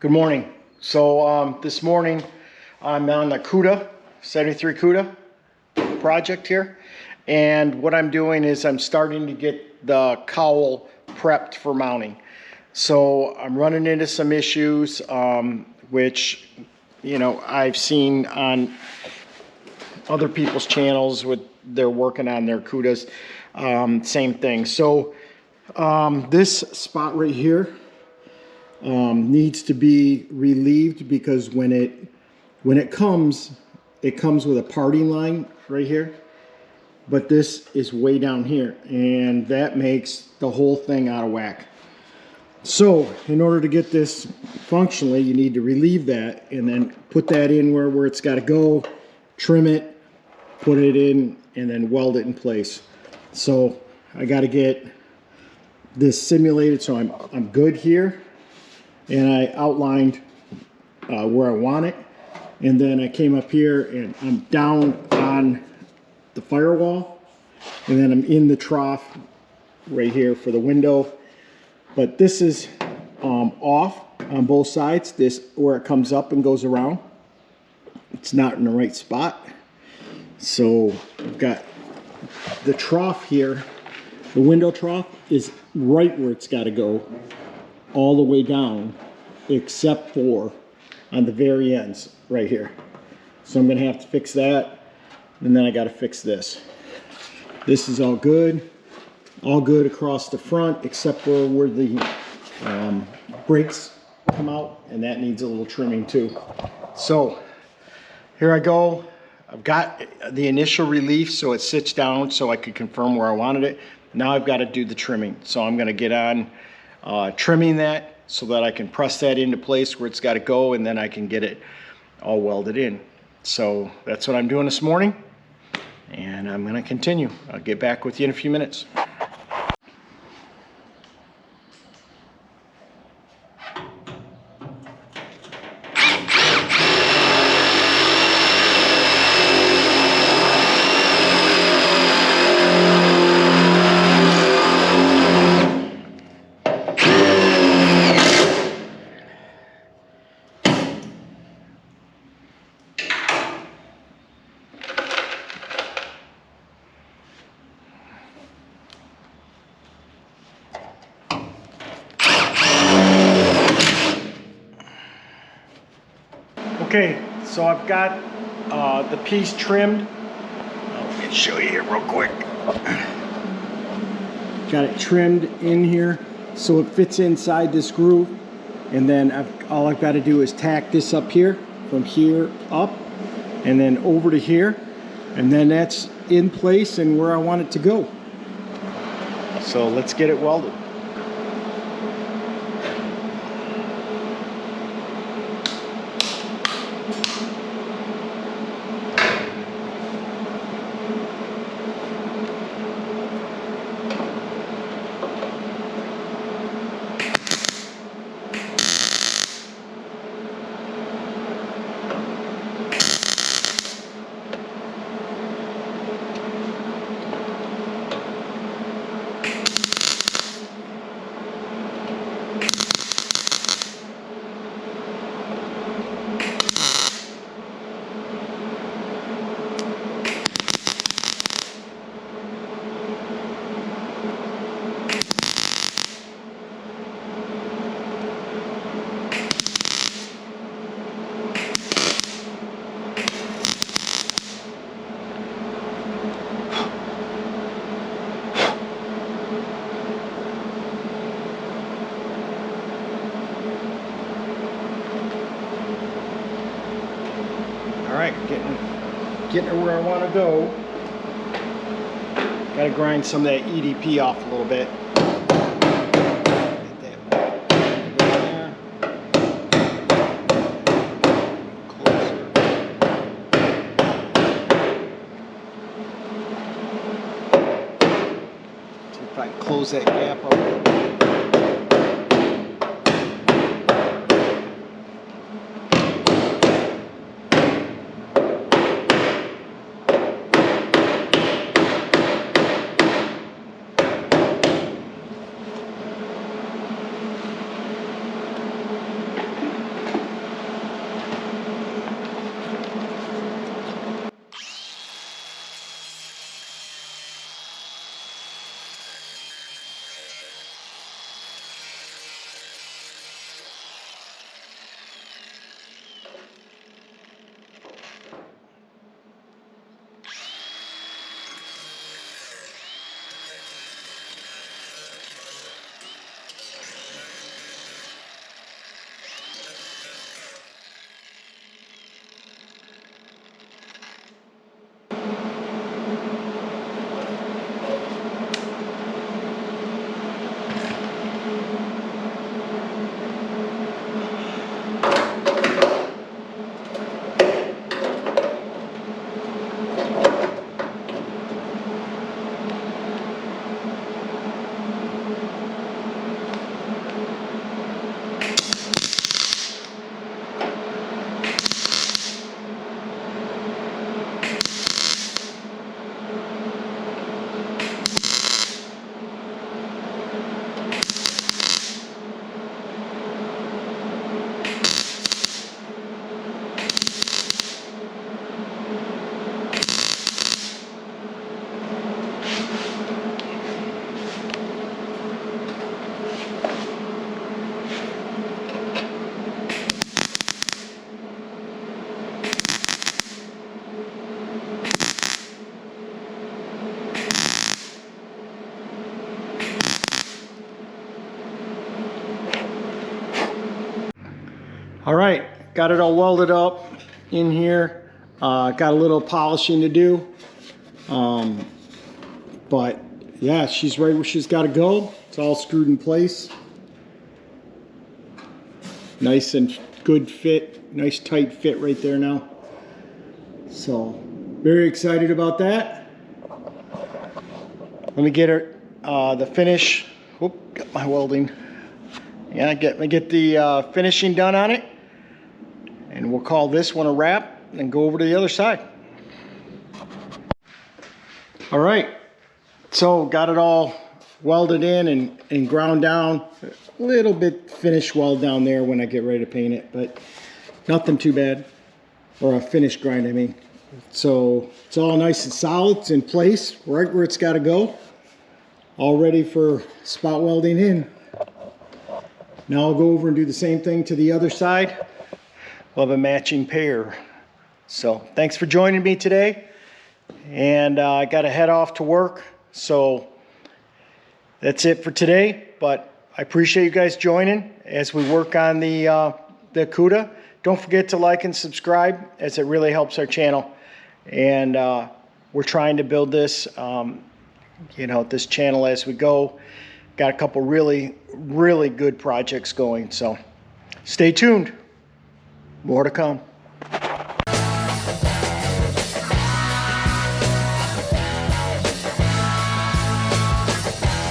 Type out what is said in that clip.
Good morning. So this morning I'm on the Cuda, 73 Cuda project here. And what I'm doing is I'm starting to get the cowl prepped for mounting. So I'm running into some issues, which, you know, I've seen on other people's channels with they're working on their Cudas. Same thing. So this spot right here needs to be relieved because when it comes with a parting line right here, but this is way down here, and that makes the whole thing out of whack. So in order to get this functionally, you need to relieve that and then put that in where it's got to go, trim it, put it in, and then weld it in place. So I got to get this simulated so I'm good here. And I outlined where I want it, and then I came up here and I'm down on the firewall, and then I'm in the trough right here for the window. But this is off on both sides. This where it comes up and goes around, it's not in the right spot. So I've got the trough here. The window trough is right where it's got to go, all the way down, except for on the very ends right here. So I'm gonna have to fix that, and then I got to fix this. This is all good across the front, except for where the brakes come out, and that needs a little trimming too. So here I go. I've got the initial relief so it sits down so I could confirm where I wanted it. Now I've got to do the trimming. So I'm going to get on trimming that so that I can press that into place where it's got to go, and then I can get it all welded in. So that's what I'm doing this morning, and I'm going to continue. I'll get back with you in a few minutes. Okay, so I've got the piece trimmed. Let me show you here real quick. Got it trimmed in here so it fits inside this groove, and then all I've got to do is tack this up here, from here up, and then over to here, and then that's in place and where I want it to go. So let's get it welded. Alright, getting her where I want to go. Got to grind some of that EDP off a little bit. Get that there. Closer. See if I can close that gap up a little bit. All right, got it all welded up in here. Got a little polishing to do. But yeah, she's right where she's got to go. It's all screwed in place. Nice and good fit, nice tight fit right there now. So very excited about that. Let me get her the finish. Whoop, got my welding. Yeah, get the finishing done on it, and we'll call this one a wrap and go over to the other side. All right, so got it all welded in and ground down. A little bit finish weld down there when I get ready to paint it, but nothing too bad. Or a finish grind, I mean. So it's all nice and solid. It's in place, right where it's got to go. All ready for spot welding in. Now I'll go over and do the same thing to the other side. We'll have a matching pair. So thanks for joining me today. And I got to head off to work. So that's it for today. But I appreciate you guys joining as we work on the Cuda. Don't forget to like and subscribe, as it really helps our channel. And we're trying to build this, this channel as we go. Got a couple really good projects going. So stay tuned. More to come.